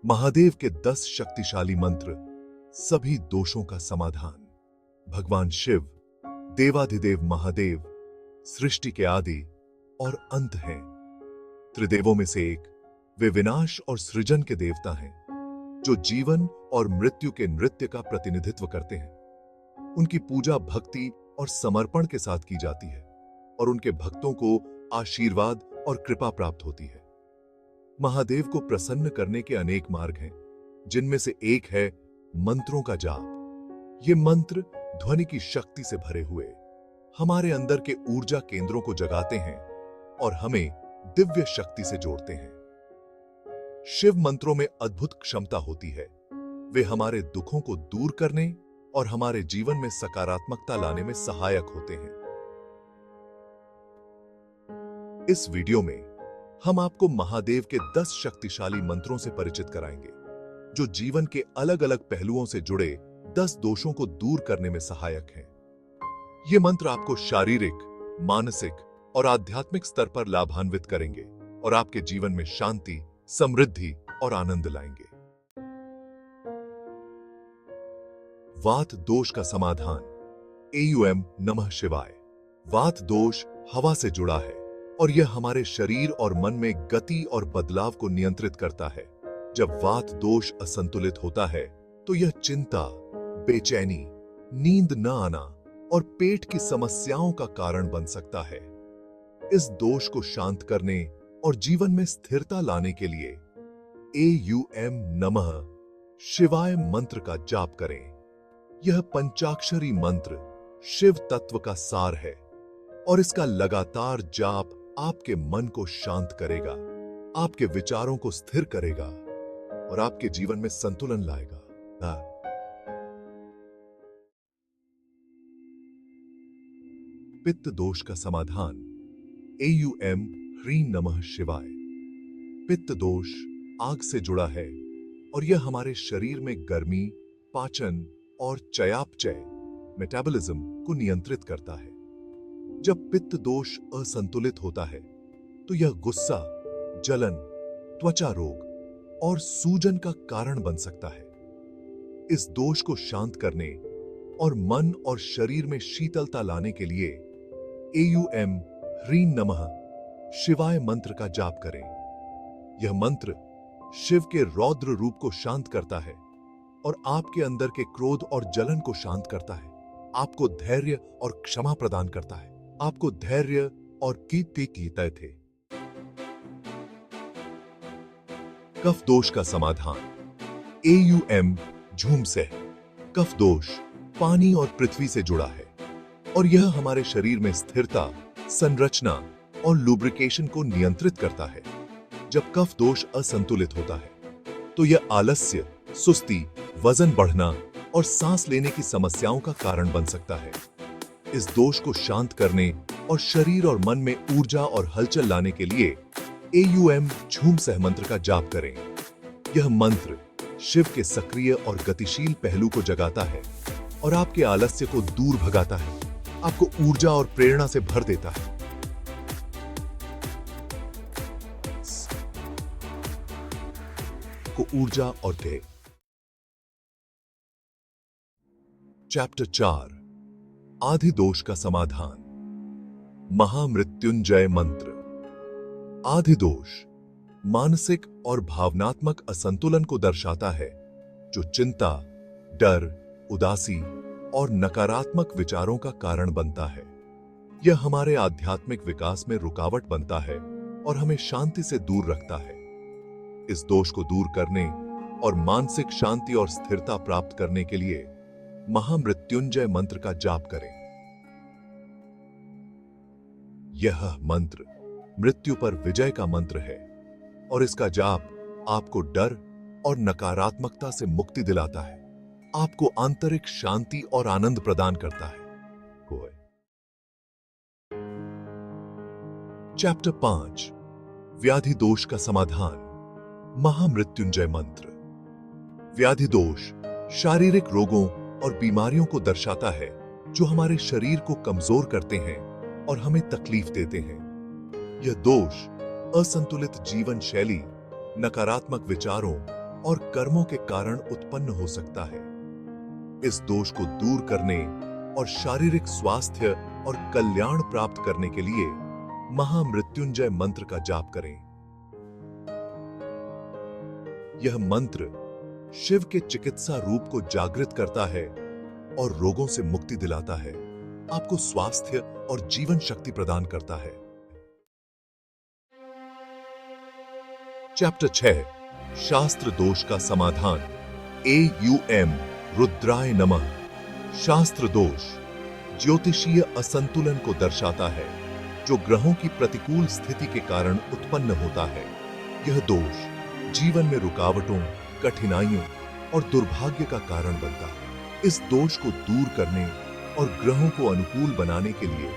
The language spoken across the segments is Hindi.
महादेव के 10 शक्तिशाली मंत्र, सभी दोषों का समाधान। भगवान शिव, देवाधिदेव महादेव, सृष्टि के आदि और अंत हैं। त्रिदेवों में से एक, वे विनाश और सृजन के देवता हैं, जो जीवन और मृत्यु के नृत्य का प्रतिनिधित्व करते हैं। उनकी पूजा भक्ति और समर्पण के साथ की जाती है और उनके भक्तों को आशीर्वाद और कृपा प्राप्त होती है। महादेव को प्रसन्न करने के अनेक मार्ग हैं, जिनमें से एक है मंत्रों का जाप। ये मंत्र ध्वनि की शक्ति से भरे हुए हमारे अंदर के ऊर्जा केंद्रों को जगाते हैं और हमें दिव्य शक्ति से जोड़ते हैं। शिव मंत्रों में अद्भुत क्षमता होती है। वे हमारे दुखों को दूर करने और हमारे जीवन में सकारात्मकता लाने में सहायक होते हैं। इस वीडियो में हम आपको महादेव के 10 शक्तिशाली मंत्रों से परिचित कराएंगे, जो जीवन के अलग अलग पहलुओं से जुड़े 10 दोषों को दूर करने में सहायक हैं। ये मंत्र आपको शारीरिक, मानसिक और आध्यात्मिक स्तर पर लाभान्वित करेंगे और आपके जीवन में शांति, समृद्धि और आनंद लाएंगे। वात दोष का समाधान। एयूएम नमः शिवाय। वात दोष हवा से जुड़ा है और यह हमारे शरीर और मन में गति और बदलाव को नियंत्रित करता है। जब वात दोष असंतुलित होता है तो यह चिंता, बेचैनी, नींद न आना और पेट की समस्याओं का कारण बन सकता है। इस दोष को शांत करने और जीवन में स्थिरता लाने के लिए एयूएम नमः शिवाय मंत्र का जाप करें। यह पंचाक्षरी मंत्र शिव तत्व का सार है और इसका लगातार जाप आपके मन को शांत करेगा, आपके विचारों को स्थिर करेगा और आपके जीवन में संतुलन लाएगा। पित्त दोष का समाधान। एयूएम ह्रीं नमः शिवाय। पित्त दोष आग से जुड़ा है और यह हमारे शरीर में गर्मी, पाचन और चयापचय मेटाबॉलिज्म को नियंत्रित करता है। जब पित्त दोष असंतुलित होता है तो यह गुस्सा, जलन, त्वचा रोग और सूजन का कारण बन सकता है। इस दोष को शांत करने और मन और शरीर में शीतलता लाने के लिए एयूएम ह्रीं नमः शिवाय मंत्र का जाप करें। यह मंत्र शिव के रौद्र रूप को शांत करता है और आपके अंदर के क्रोध और जलन को शांत करता है। आपको धैर्य और क्षमा प्रदान करता है। आपको धैर्य और कीर्ति थे। कफ दोष का समाधान। एयूएम झूम से। कफ दोष पानी और पृथ्वी से जुड़ा है और यह हमारे शरीर में स्थिरता, संरचना और लुब्रिकेशन को नियंत्रित करता है। जब कफ दोष असंतुलित होता है तो यह आलस्य, सुस्ती, वजन बढ़ना और सांस लेने की समस्याओं का कारण बन सकता है। इस दोष को शांत करने और शरीर और मन में ऊर्जा और हलचल लाने के लिए एयूएम झूम सह मंत्र का जाप करें। यह मंत्र शिव के सक्रिय और गतिशील पहलू को जगाता है और आपके आलस्य को दूर भगाता है, आपको ऊर्जा और प्रेरणा से भर देता है। को ऊर्जा और ध्येय। चैप्टर 4 आधिदोष का समाधान। महामृत्युंजय मंत्र। आधिदोष मानसिक और भावनात्मक असंतुलन को दर्शाता है, जो चिंता, डर, उदासी और नकारात्मक विचारों का कारण बनता है। यह हमारे आध्यात्मिक विकास में रुकावट बनता है और हमें शांति से दूर रखता है। इस दोष को दूर करने और मानसिक शांति और स्थिरता प्राप्त करने के लिए महामृत्युंजय मंत्र का जाप करें। यह मंत्र मृत्यु पर विजय का मंत्र है और इसका जाप आपको डर और नकारात्मकता से मुक्ति दिलाता है, आपको आंतरिक शांति और आनंद प्रदान करता है। चैप्टर 5 व्याधि दोष का समाधान। महामृत्युंजय मंत्र। व्याधि दोष शारीरिक रोगों और बीमारियों को दर्शाता है, जो हमारे शरीर को कमजोर करते हैं और हमें तकलीफ देते हैं। यह दोष असंतुलित जीवन शैली, नकारात्मक विचारों और कर्मों के कारण उत्पन्न हो सकता है। इस दोष को दूर करने और शारीरिक स्वास्थ्य और कल्याण प्राप्त करने के लिए महामृत्युंजय मंत्र का जाप करें। यह मंत्र शिव के चिकित्सा रूप को जागृत करता है और रोगों से मुक्ति दिलाता है, आपको स्वास्थ्य और जीवन शक्ति प्रदान करता है। चैप्टर 6 शास्त्र दोष का समाधान। AUM रुद्राय नमः। शास्त्र दोष ज्योतिषीय असंतुलन को दर्शाता है जो ग्रहों की प्रतिकूल स्थिति के कारण उत्पन्न होता है। यह दोष जीवन में रुकावटों, कठिनाइयों और दुर्भाग्य का कारण बनता है। इस दोष को दूर करने और ग्रहों को अनुकूल बनाने के लिए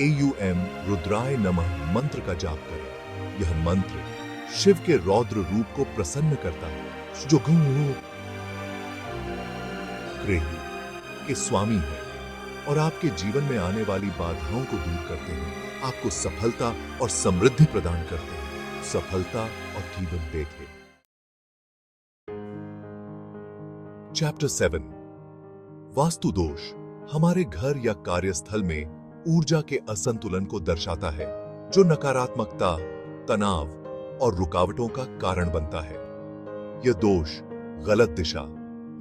AUM रुद्राय नमः मंत्र का जाप करें। यह मंत्र शिव के रौद्र रूप को प्रसन्न करता है जो ग्रह के स्वामी है और आपके जीवन में आने वाली बाधाओं को दूर करते हैं, आपको सफलता और समृद्धि प्रदान करते हैं। सफलता और जीवन देते। चैप्टर 7 वास्तु दोष हमारे घर या कार्यस्थल में ऊर्जा के असंतुलन को दर्शाता है जो नकारात्मकता, तनाव और रुकावटों का कारण बनता है। यह दोष गलत दिशा,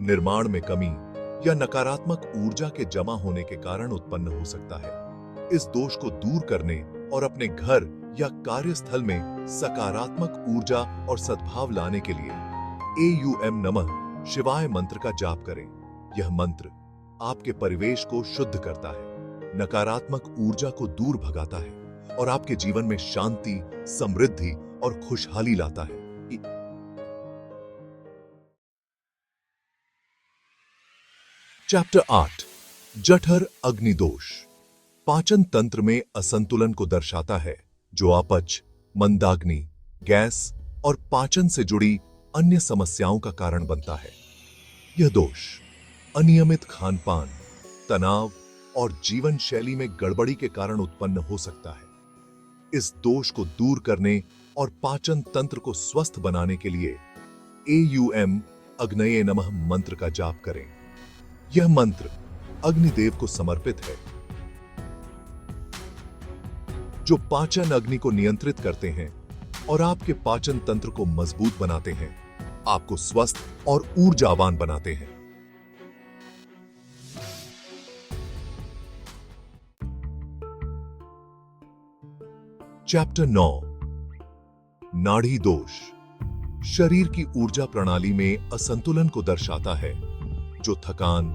निर्माण में कमी या नकारात्मक ऊर्जा के जमा होने के कारण उत्पन्न हो सकता है। इस दोष को दूर करने और अपने घर या कार्यस्थल में सकारात्मक ऊर्जा और सद्भाव लाने के लिए AUM नमः शिवाय मंत्र का जाप करें। यह मंत्र आपके परिवेश को शुद्ध करता है, नकारात्मक ऊर्जा को दूर भगाता है और आपके जीवन में शांति, समृद्धि और खुशहाली लाता है। चैप्टर 8 जठर अग्नि दोष पाचन तंत्र में असंतुलन को दर्शाता है जो अपच, मंदाग्नि, गैस और पाचन से जुड़ी अन्य समस्याओं का कारण बनता है। यह दोष अनियमित खानपान, तनाव और जीवन शैली में गड़बड़ी के कारण उत्पन्न हो सकता है। इस दोष को दूर करने और पाचन तंत्र को स्वस्थ बनाने के लिए AUM अग्नये नमः मंत्र का जाप करें। यह मंत्र अग्निदेव को समर्पित है जो पाचन अग्नि को नियंत्रित करते हैं और आपके पाचन तंत्र को मजबूत बनाते हैं, आपको स्वस्थ और ऊर्जावान बनाते हैं। चैप्टर 9 नाड़ी दोष शरीर की ऊर्जा प्रणाली में असंतुलन को दर्शाता है जो थकान,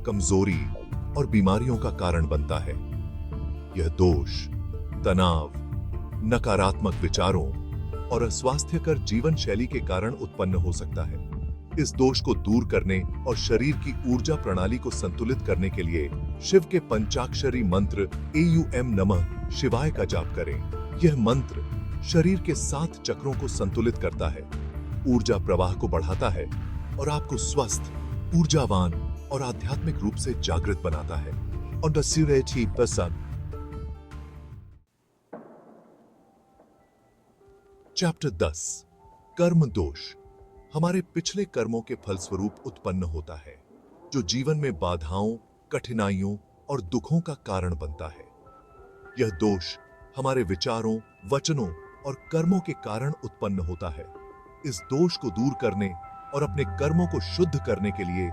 कमजोरी और बीमारियों का कारण बनता है। यह दोष तनाव, नकारात्मक विचारों और अस्वास्थ्यकर जीवन शैली के कारण उत्पन्न हो सकता है। इस दोष को दूर करने और शरीर की ऊर्जा प्रणाली को संतुलित करने के लिए शिव के पंचाक्षरी मंत्र AUM नमः शिवाय का जाप करें। यह मंत्र शरीर के 7 चक्रों को संतुलित करता है, ऊर्जा प्रवाह को बढ़ाता है और आपको स्वस्थ, ऊर्जावान और आध्यात्मिक रूप से जागृत बनाता है। चैप्टर 10 कर्म दोष हमारे पिछले कर्मों के फलस्वरूप उत्पन्न होता है जो जीवन में बाधाओं, कठिनाइयों और दुखों का कारण बनता है। यह दोष हमारे विचारों, वचनों और कर्मों के कारण उत्पन्न होता है। इस दोष को दूर करने और अपने कर्मों को शुद्ध करने के लिए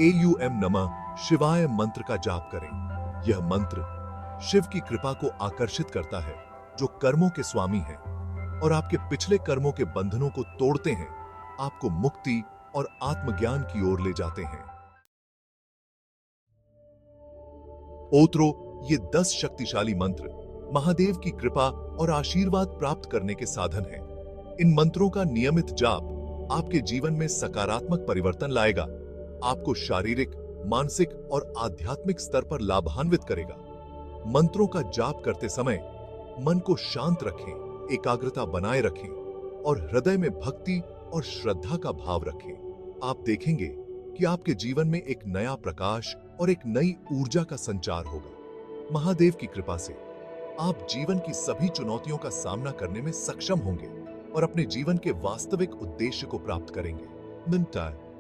AUM नमः शिवाय मंत्र का जाप करें। यह मंत्र शिव की कृपा को आकर्षित करता है जो कर्मों के स्वामी हैं और आपके पिछले कर्मों के बंधनों को तोड़ते हैं, आपको मुक्ति और आत्मज्ञान की ओर ले जाते हैं। ओत्रो ये 10 शक्तिशाली मंत्र महादेव की कृपा और आशीर्वाद प्राप्त करने के साधन हैं। इन मंत्रों का नियमित जाप आपके जीवन में सकारात्मक परिवर्तन लाएगा, आपको शारीरिक, मानसिक और आध्यात्मिक स्तर पर लाभान्वित करेगा। मंत्रों का जाप करते समय मन को शांत रखें, एकाग्रता बनाए रखें और हृदय में भक्ति और श्रद्धा का भाव रखें। आप देखेंगे कि आपके जीवन में एक नया प्रकाश और एक नई ऊर्जा का संचार होगा। महादेव की कृपा से आप जीवन की सभी चुनौतियों का सामना करने में सक्षम होंगे और अपने जीवन के वास्तविक उद्देश्य को प्राप्त करेंगे। निमटाए।